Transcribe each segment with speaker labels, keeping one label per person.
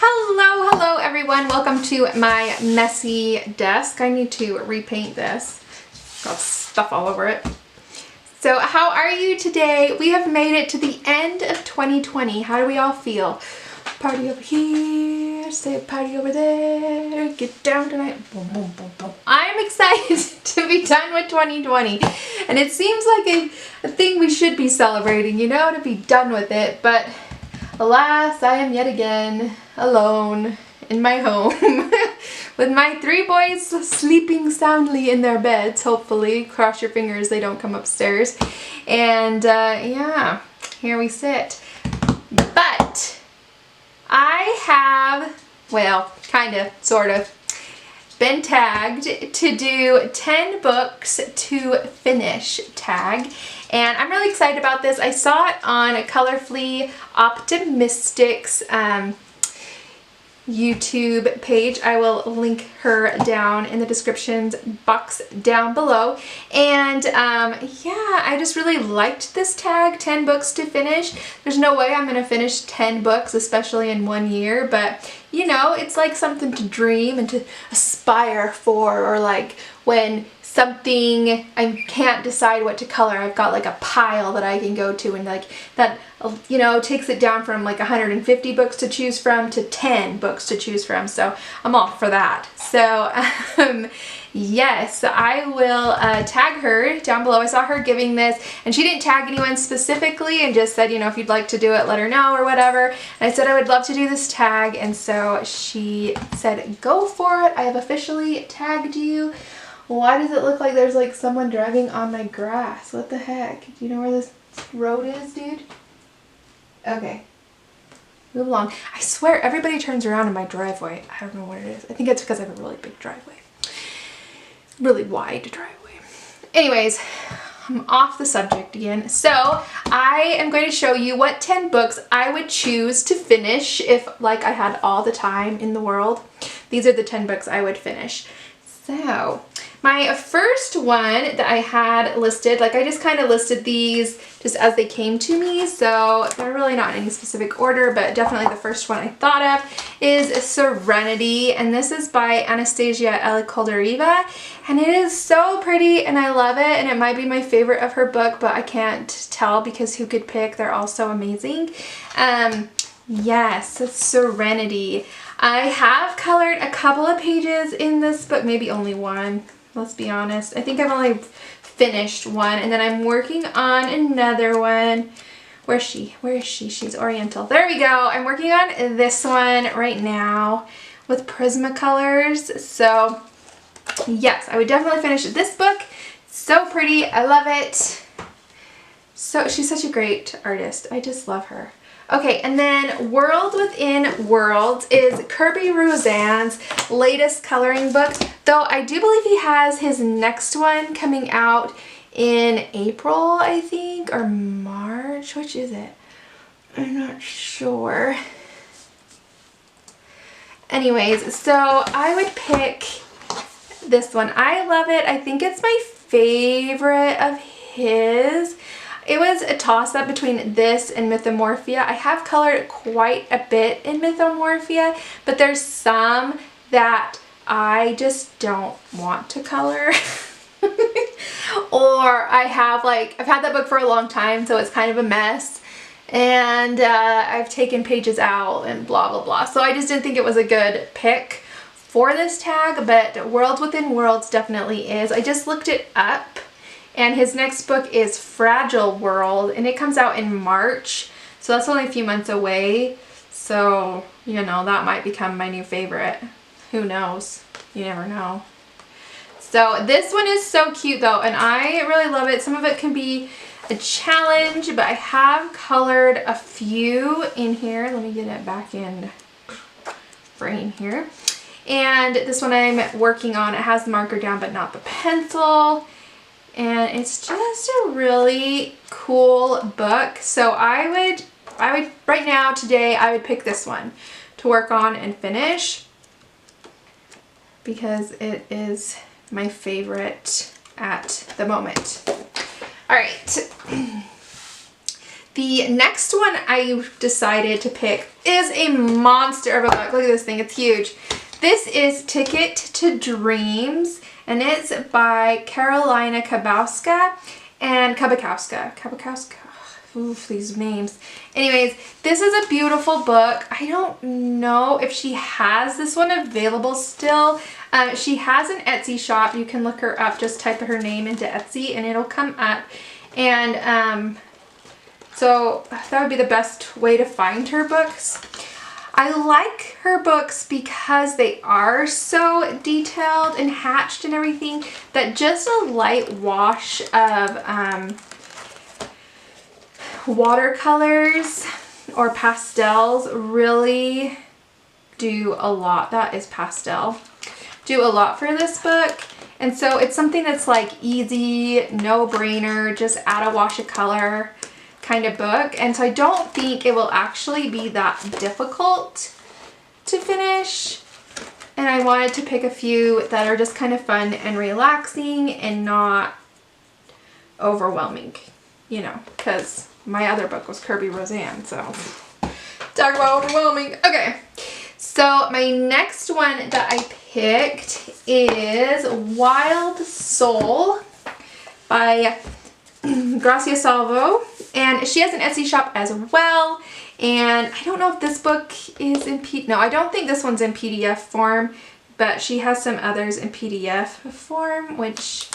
Speaker 1: Hello everyone. Welcome to my messy desk. I need to repaint this. Got stuff all over it. So how are you today? We have made it to the end of 2020. How do we all feel? Party over here, say party over there, get down tonight. Boom, boom, boom, boom. I'm excited to be done with 2020. And it seems like a thing we should be celebrating, you know, to be done with it. But alas, I am yet again alone in my home with my 3 boys sleeping soundly in their beds, hopefully. Cross your fingers they don't come upstairs. And yeah, here we sit. But I have, well, kind of, sort of, been tagged to do 10 books to finish tag. And I'm really excited about this. I saw it on Colorfully Optimistic's YouTube page. I will link her down in the descriptions box down below. And yeah, I just really liked this tag, 10 books to finish. There's no way I'm going to finish 10 books, especially in 1 year, but you know, it's like something to dream and to aspire for, or like when something I can't decide what to color, I've got like a pile that I can go to, and like that, you know, takes it down from like 150 books to choose from to 10 books to choose from. So I'm all for that. So yes, I will tag her down below. I saw her giving this, and she didn't tag anyone specifically and just said, you know, if you'd like to do it, let her know or whatever. And I said I would love to do this tag, and so she said go for it. I have officially tagged you. Why does it look like there's like someone driving on my grass? What the heck? Do you know where this road is, dude? Okay. Move along. I swear everybody turns around in my driveway. I don't know what it is. I think it's because I have a really big driveway. Really wide driveway. Anyways, I'm off the subject again. So I am going to show you what 10 books I would choose to finish if like I had all the time in the world. These are the 10 books I would finish. So my first one that I had listed, like I just kind of listed these just as they came to me, so they're really not in any specific order, but definitely the first one I thought of is Serenity, and this is by Anastasia Elikoldarieva, and it is so pretty and I love it, and it might be my favorite of her book, but I can't tell because who could pick? They're all so amazing. Yes, Serenity. I have colored a couple of pages in this book, maybe only one, let's be honest. I think I've only finished one, and then I'm working on another one. Where's she? Where is she? She's Oriental. There we go. I'm working on this one right now with Prismacolors. So yes, I would definitely finish this book. So pretty. I love it. So she's such a great artist. I just love her. Okay, and then World Within Worlds is Kerby Rouzan's latest coloring book, though I do believe he has his next one coming out in April, I think, or March. Which is it? I'm not sure. Anyways, so I would pick this one. I love it. I think it's my favorite of his. It was a toss-up between this and Mythomorphia. I have colored quite a bit in Mythomorphia, but there's some that I just don't want to color. Or I have I've had that book for a long time, so it's kind of a mess. And I've taken pages out and blah, blah, blah. So I just didn't think it was a good pick for this tag, but World Within Worlds definitely is. I just looked it up. And his next book is Fragile World, and it comes out in March, so that's only a few months away. So, you know, that might become my new favorite. Who knows? You never know. So this one is so cute though, and I really love it. Some of it can be a challenge, but I have colored a few in here. Let me get it back in frame here. And this one I'm working on, it has the marker down but not the pencil. And it's just a really cool book. So I would right now, today, I would pick this one to work on and finish because it is my favorite at the moment. All right. The next one I decided to pick is a monster of a book. Look at this thing, it's huge. This is Ticket to Dreams, and it's by Karolina Kabowska and Kabakowska. Oof, these names. Anyways, this is a beautiful book. I don't know if she has this one available still. She has an Etsy shop. You can look her up. Just type her name into Etsy and it'll come up. And so that would be the best way to find her books. I like her books because they are so detailed and hatched and everything that just a light wash of watercolors or pastels really do a lot. That is pastel. Do a lot for this book. And so it's something that's like easy, no-brainer, just add a wash of color kind of book. And so I don't think it will actually be that difficult to finish. And I wanted to pick a few that are just kind of fun and relaxing and not overwhelming, you know, because my other book was Kirby Roseanne, so talk about overwhelming. Okay, so my next one that I picked is Wild Soul by Gracia Salvo, and she has an Etsy shop as well. And I don't know if this book is in no, I don't think this one's in PDF form, but she has some others in PDF form, which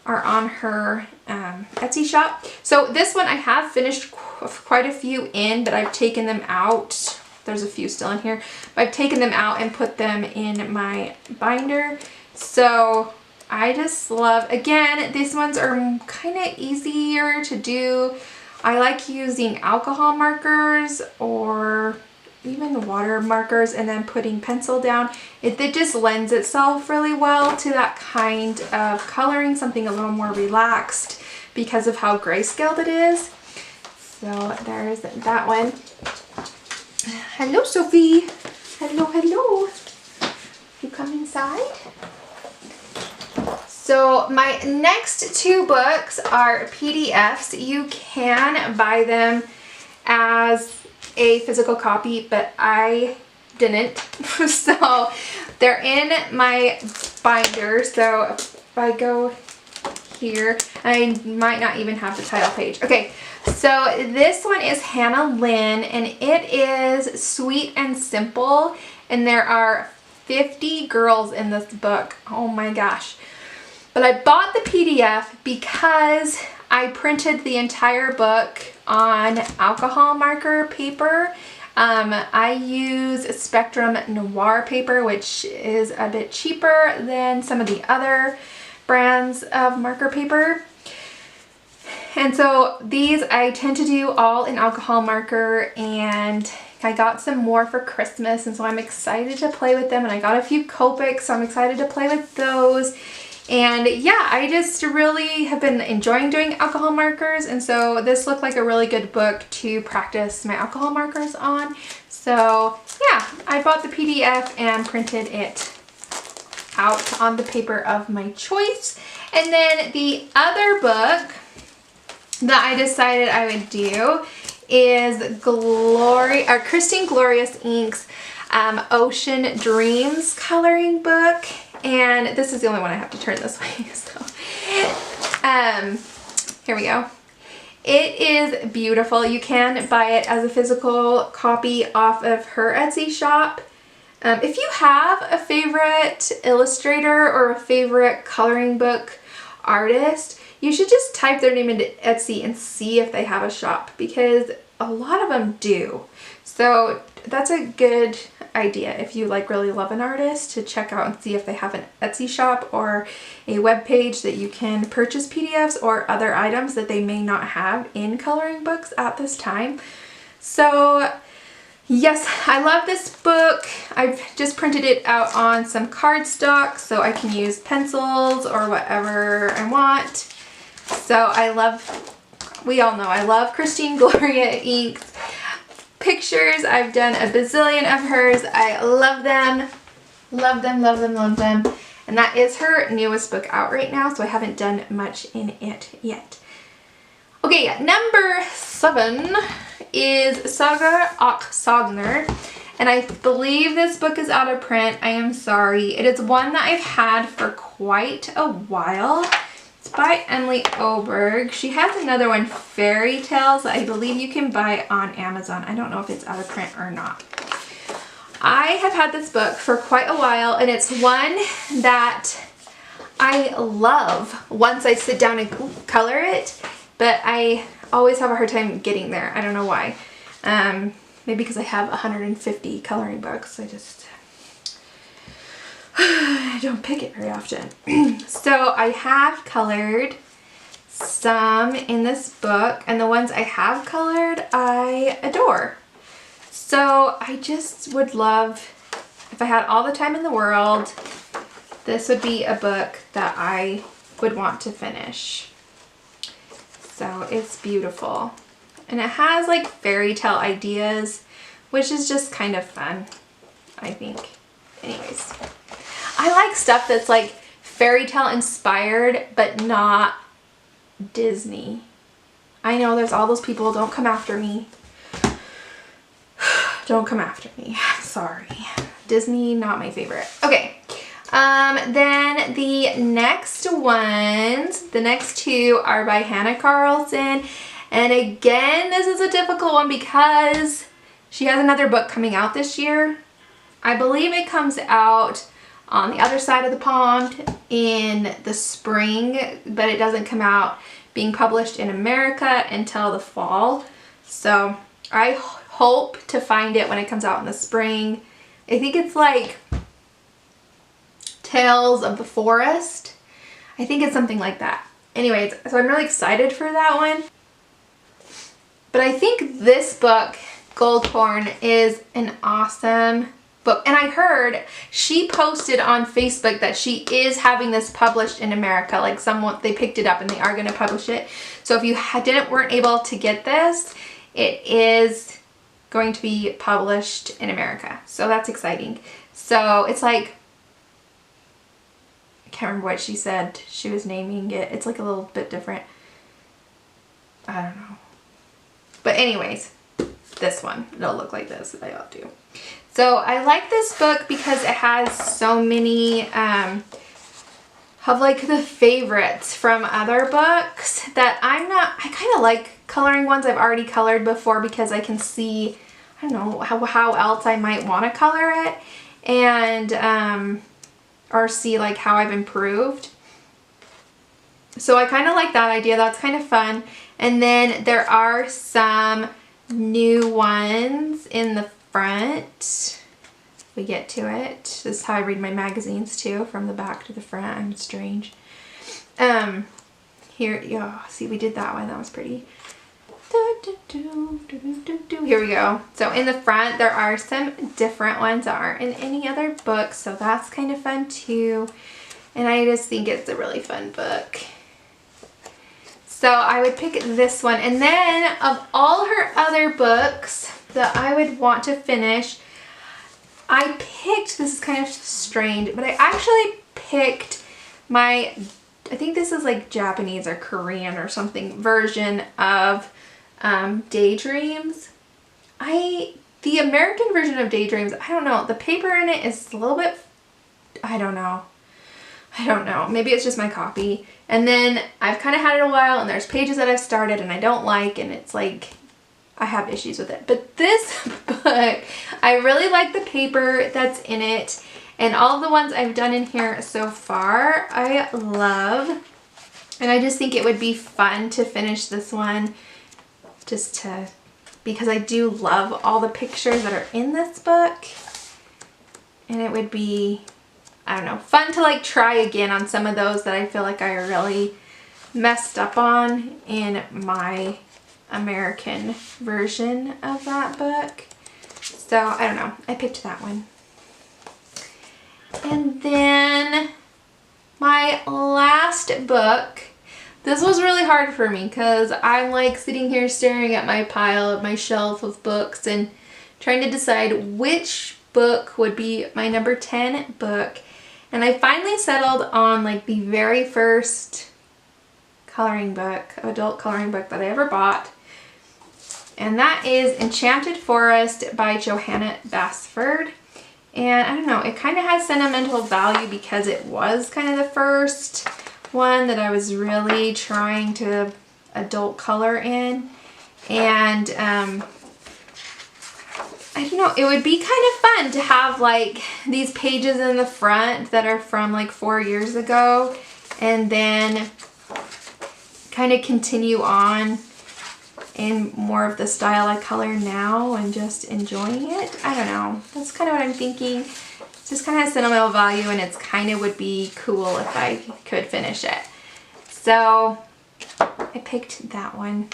Speaker 1: are on her Etsy shop. So this one I have finished quite a few in, but I've taken them out. There's a few still in here, but I've taken them out and put them in my binder. So I just love, again, these ones are kind of easier to do. I like using alcohol markers or even the water markers and then putting pencil down. It just lends itself really well to that kind of coloring, something a little more relaxed because of how grayscaled it is. So there's that one. Hello, Sophie. Hello, hello. You come inside? So my next two books are PDFs. You can buy them as a physical copy, but I didn't. So they're in my binder. So if I go here, I might not even have the title page. Okay, so this one is Hannah Lynn, and it is sweet and simple, and there are 50 girls in this book. Oh my gosh. But I bought the PDF because I printed the entire book on alcohol marker paper. I use Spectrum Noir paper, which is a bit cheaper than some of the other brands of marker paper. And so these I tend to do all in alcohol marker, and I got some more for Christmas, and so I'm excited to play with them. And I got a few Copics, so I'm excited to play with those. And yeah, I just really have been enjoying doing alcohol markers, and so this looked like a really good book to practice my alcohol markers on. So yeah, I bought the PDF and printed it out on the paper of my choice. And then the other book that I decided I would do is Christine Glorious Ink's Ocean Dreams coloring book. And this is the only one I have to turn this way. So, here we go. It is beautiful. You can buy it as a physical copy off of her Etsy shop. If you have a favorite illustrator or a favorite coloring book artist, you should just type their name into Etsy and see if they have a shop, because a lot of them do. So that's a good idea if you like really love an artist, to check out and see if they have an Etsy shop or a web page that you can purchase PDFs or other items that they may not have in coloring books at this time. So yes, I love this book. I've just printed it out on some cardstock so I can use pencils or whatever I want. So I love, we all know I love Christine Gloria Ink's pictures. I've done a bazillion of hers. I love them. Love them, love them, love them. And that is her newest book out right now, so I haven't done much in it yet. Okay, number 7 is Saga och Sagner. And I believe this book is out of print. I am sorry. It is one that I've had for quite a while. It's by Emily Oberg. She has another one, Fairy Tales, that I believe you can buy on Amazon. I don't know if it's out of print or not. I have had this book for quite a while, and it's one that I love once I sit down and color it, but I always have a hard time getting there. I don't know why. Maybe because I have 150 coloring books. I don't pick it very often. So I have colored some in this book, and the ones I have colored I adore. So I just would love, if I had all the time in the world, this would be a book that I would want to finish. So it's beautiful. And it has like fairy tale ideas, which is just kind of fun, I think. Anyways, I like stuff that's like fairy tale inspired, but not Disney. I know there's all those people, don't come after me. Don't come after me, sorry. Disney, not my favorite. Okay, then the next ones, the next 2 are by Hannah Carlson. And again, this is a difficult one because she has another book coming out this year. I believe it comes out on the other side of the pond in the spring, but it doesn't come out being published in America until the fall. So I hope to find it when it comes out in the spring. I think it's like Tales of the Forest. I think it's something like that. Anyways, so I'm really excited for that one. But I think this book, Goldcorn, is an awesome book. And I heard she posted on Facebook that she is having this published in America. Like someone, they picked it up and they are going to publish it. So if you weren't able to get this, it is going to be published in America. So that's exciting. So it's like, I can't remember what she said she was naming it. It's like a little bit different. I don't know. But anyways, this one, it'll look like this if I ought to. So I like this book because it has so many of like the favorites from other books that I kind of like coloring ones I've already colored before because I can see, I don't know, how else I might want to color it, and or see like how I've improved. So I kind of like that idea. That's kind of fun. And then there are some new ones in the front. We get to it. This is how I read my magazines too, from the back to the front. I'm strange. Here, yeah, see, we did that one. That was pretty. Here we go. So in the front, there are some different ones that aren't in any other book. So that's kind of fun too. And I just think it's a really fun book. So I would pick this one. And then of all her other books that I would want to finish, I picked, this is kind of strange, but I actually picked my, I think this is like Japanese or Korean or something, version of Daydreams. The American version of Daydreams, I don't know, the paper in it is a little bit, I don't know. Maybe it's just my copy. And then I've kind of had it a while and there's pages that I've started and I don't like, and it's like I have issues with it. But this book, I really like the paper that's in it, and all of the ones I've done in here so far I love. And I just think it would be fun to finish this one because I do love all the pictures that are in this book. And it would be, I don't know, fun to like try again on some of those that I feel like I really messed up on in my American version of that book. So I don't know, I picked that one. And then my last book, this was really hard for me because I'm like sitting here staring at my pile of my shelf of books and trying to decide which book would be my number 10 book. And I finally settled on like the very first coloring book, adult coloring book that I ever bought. And that is Enchanted Forest by Johanna Basford. And I don't know, it kind of has sentimental value because it was kind of the first one that I was really trying to adult color in. And I don't know, it would be kind of fun to have like these pages in the front that are from like 4 years ago and then kind of continue on in more of the style I color now and just enjoying it. I don't know, that's kind of what I'm thinking. It just kind of has sentimental value and it's kind of would be cool if I could finish it. So I picked that one.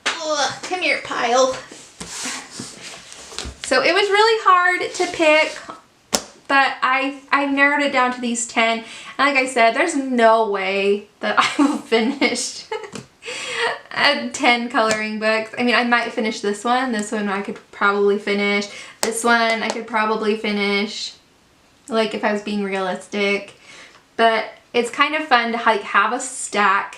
Speaker 1: Ugh, come here, Pile. So it was really hard to pick, but I narrowed it down to these 10. And like I said, there's no way that I will finish 10 coloring books. I mean, I might finish this one. This one I could probably finish. This one I could probably finish, like if I was being realistic. But it's kind of fun to like have a stack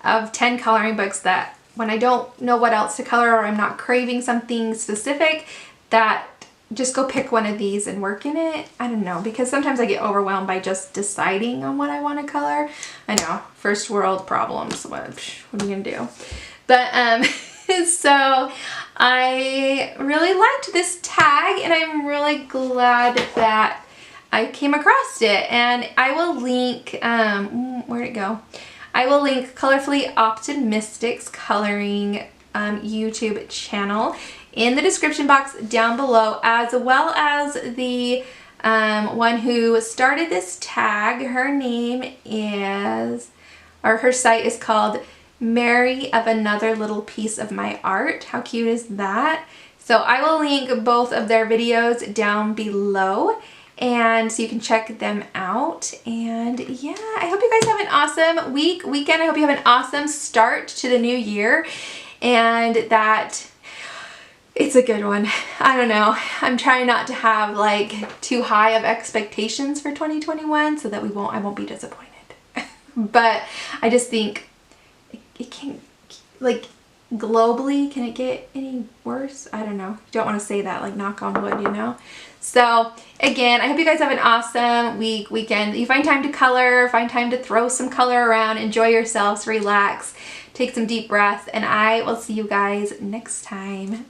Speaker 1: of 10 coloring books that when I don't know what else to color or I'm not craving something specific, that just go pick one of these and work in it. I don't know, because sometimes I get overwhelmed by just deciding on what I want to color. I know, first world problems, what are you gonna do? But so I really liked this tag and I'm really glad that I came across it. And I will link, where'd it go? I will link Colorfully Optimistic's coloring YouTube channel in the description box down below, as well as the one who started this tag. Her name is, or her site is called Mary of Another Little Piece of My Art. How cute is that? So I will link both of their videos down below, and so you can check them out. And yeah, I hope you guys have an awesome weekend. I hope you have an awesome start to the new year and that it's a good one. I don't know. I'm trying not to have like too high of expectations for 2021 so that I won't be disappointed. But I just think it can't, like, globally, can it get any worse? I don't know. Don't want to say that, like, knock on wood, you know? So again, I hope you guys have an awesome weekend. You find time to color, find time to throw some color around, enjoy yourselves, relax, take some deep breaths, and I will see you guys next time.